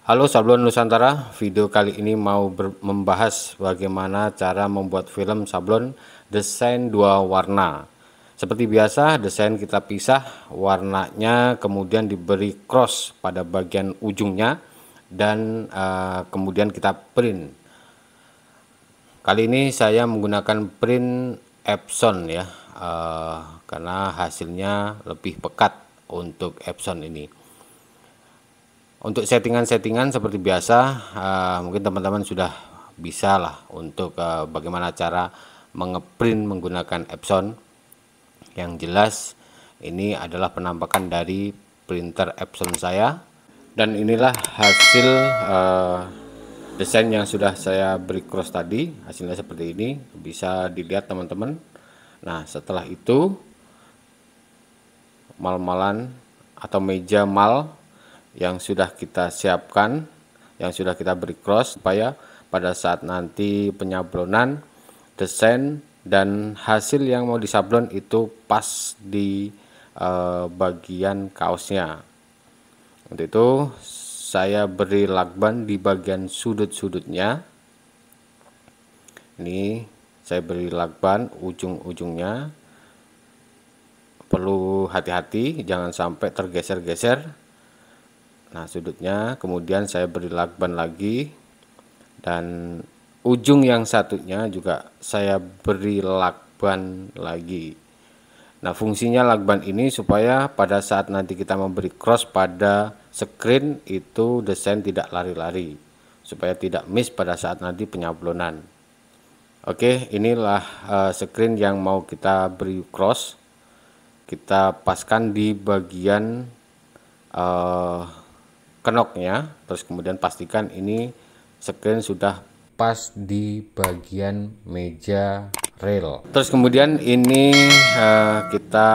Halo Sablon Nusantara, video kali ini mau membahas bagaimana cara membuat film sablon desain dua warna. Seperti biasa, desain kita pisah, warnanya kemudian diberi cross pada bagian ujungnya dan kemudian kita print. Kali ini saya menggunakan print Epson ya, karena hasilnya lebih pekat untuk Epson ini. Untuk settingan-settingan seperti biasa, mungkin teman-teman sudah bisa lah untuk bagaimana cara mengeprint menggunakan Epson. Yang jelas ini adalah penampakan dari printer Epson saya, dan inilah hasil desain yang sudah saya beri cross tadi. Hasilnya seperti ini, bisa dilihat teman-teman. Nah, setelah itu mal-malan atau meja mal yang sudah kita siapkan, yang sudah kita beri cross, supaya pada saat nanti penyablonan, desain dan hasil yang mau disablon itu pas di bagian kaosnya. Untuk itu saya beri lakban di bagian sudut-sudutnya. Ini saya beri lakban ujung-ujungnya, perlu hati-hati jangan sampai tergeser-geser. Nah, sudutnya kemudian saya beri lakban lagi, dan ujung yang satunya juga saya beri lakban lagi. Nah, fungsinya lakban ini supaya pada saat nanti kita memberi cross pada screen itu desain tidak lari-lari, supaya tidak miss pada saat nanti penyablonan. Oke, inilah screen yang mau kita beri cross. Kita paskan di bagian kenoknya, terus kemudian pastikan ini screen sudah pas di bagian meja rail. Terus kemudian ini kita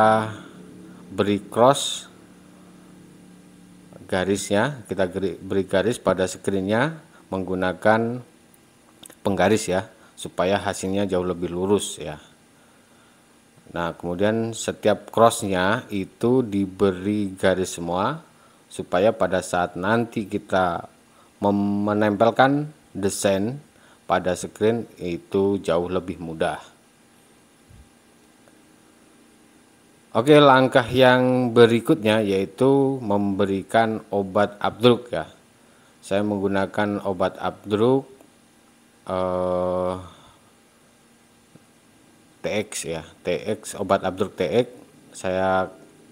beri cross garisnya, kita beri garis pada screennya menggunakan penggaris ya, supaya hasilnya jauh lebih lurus ya. Nah, kemudian setiap crossnya itu diberi garis semua, supaya pada saat nanti kita menempelkan desain pada screen itu jauh lebih mudah. Oke, langkah yang berikutnya yaitu memberikan obat abdruk ya. Saya menggunakan obat abdruk TX ya, TX, obat abdruk TX saya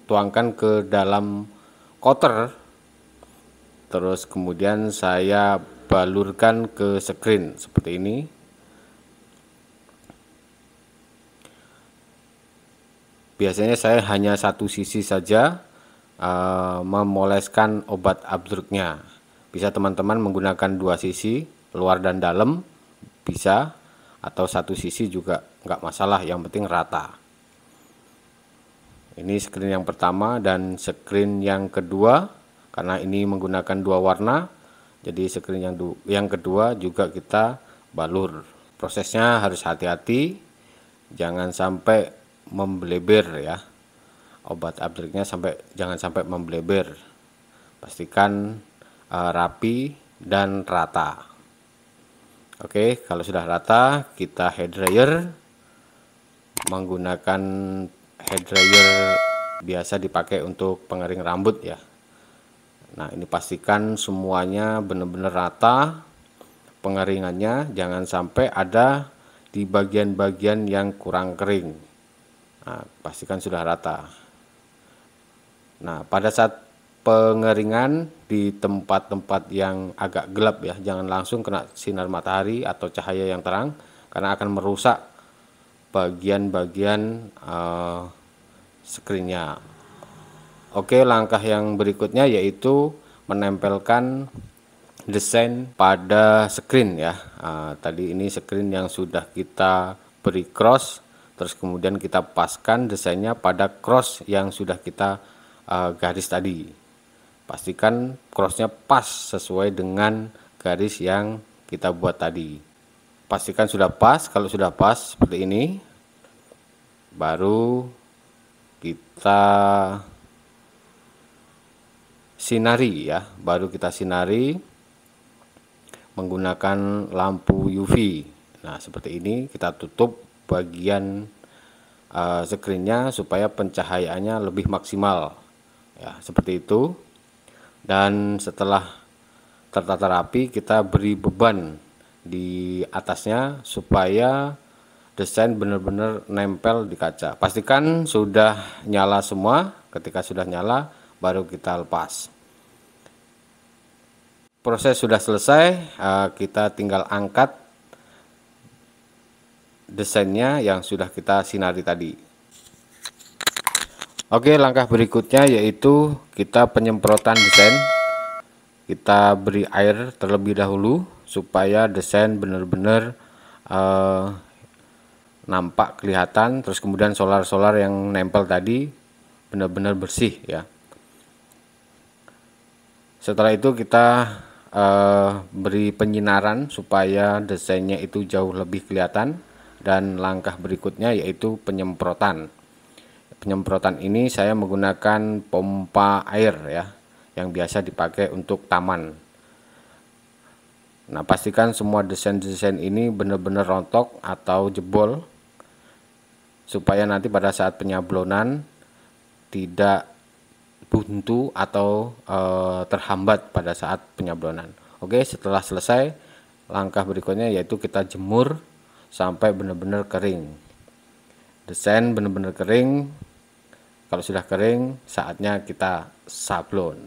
tuangkan ke dalam coater, terus kemudian saya balurkan ke screen seperti ini. Biasanya saya hanya satu sisi saja memoleskan obat abdruknya. Bisa teman-teman menggunakan dua sisi, luar dan dalam bisa, atau satu sisi juga nggak masalah, yang penting rata. Ini screen yang pertama dan screen yang kedua, karena ini menggunakan dua warna, jadi screen yang kedua juga kita balur. Prosesnya harus hati-hati, jangan sampai membleber ya, obat abdruknya jangan sampai membleber. Pastikan rapi dan rata. Oke, kalau sudah rata, kita hair dryer. Menggunakan hair dryer biasa dipakai untuk pengering rambut ya. Nah, ini pastikan semuanya benar-benar rata pengeringannya, jangan sampai ada di bagian-bagian yang kurang kering. Nah, pastikan sudah rata. Nah, pada saat pengeringan di tempat-tempat yang agak gelap ya, jangan langsung kena sinar matahari atau cahaya yang terang, karena akan merusak bagian-bagian screennya. Oke, langkah yang berikutnya yaitu menempelkan desain pada screen ya. Tadi ini screen yang sudah kita beri cross, terus kemudian kita paskan desainnya pada cross yang sudah kita garis tadi. Pastikan crossnya pas sesuai dengan garis yang kita buat tadi. Pastikan sudah pas. Kalau sudah pas seperti ini, baru kita sinari ya, menggunakan lampu UV. Nah, seperti ini kita tutup bagian screen-nya supaya pencahayaannya lebih maksimal ya, seperti itu. Dan setelah tertata rapi, kita beri beban di atasnya supaya desain benar-benar nempel di kaca. Pastikan sudah nyala semua. Ketika sudah nyala baru kita lepas. Proses sudah selesai, kita tinggal angkat desainnya yang sudah kita sinari tadi. Oke, langkah berikutnya yaitu kita penyemprotan desain. Kita beri air terlebih dahulu supaya desain benar-benar nampak kelihatan, terus kemudian solar-solar yang nempel tadi benar-benar bersih ya. Setelah itu kita beri penyinaran supaya desainnya itu jauh lebih kelihatan. Dan langkah berikutnya yaitu penyemprotan. Penyemprotan ini saya menggunakan pompa air ya, yang biasa dipakai untuk taman. Nah, pastikan semua desain-desain ini benar-benar rontok atau jebol supaya nanti pada saat penyablonan tidak buntu atau terhambat pada saat penyablonan. Oke, setelah selesai, langkah berikutnya yaitu kita jemur sampai benar-benar kering. Desain benar-benar kering. Kalau sudah kering, saatnya kita sablon.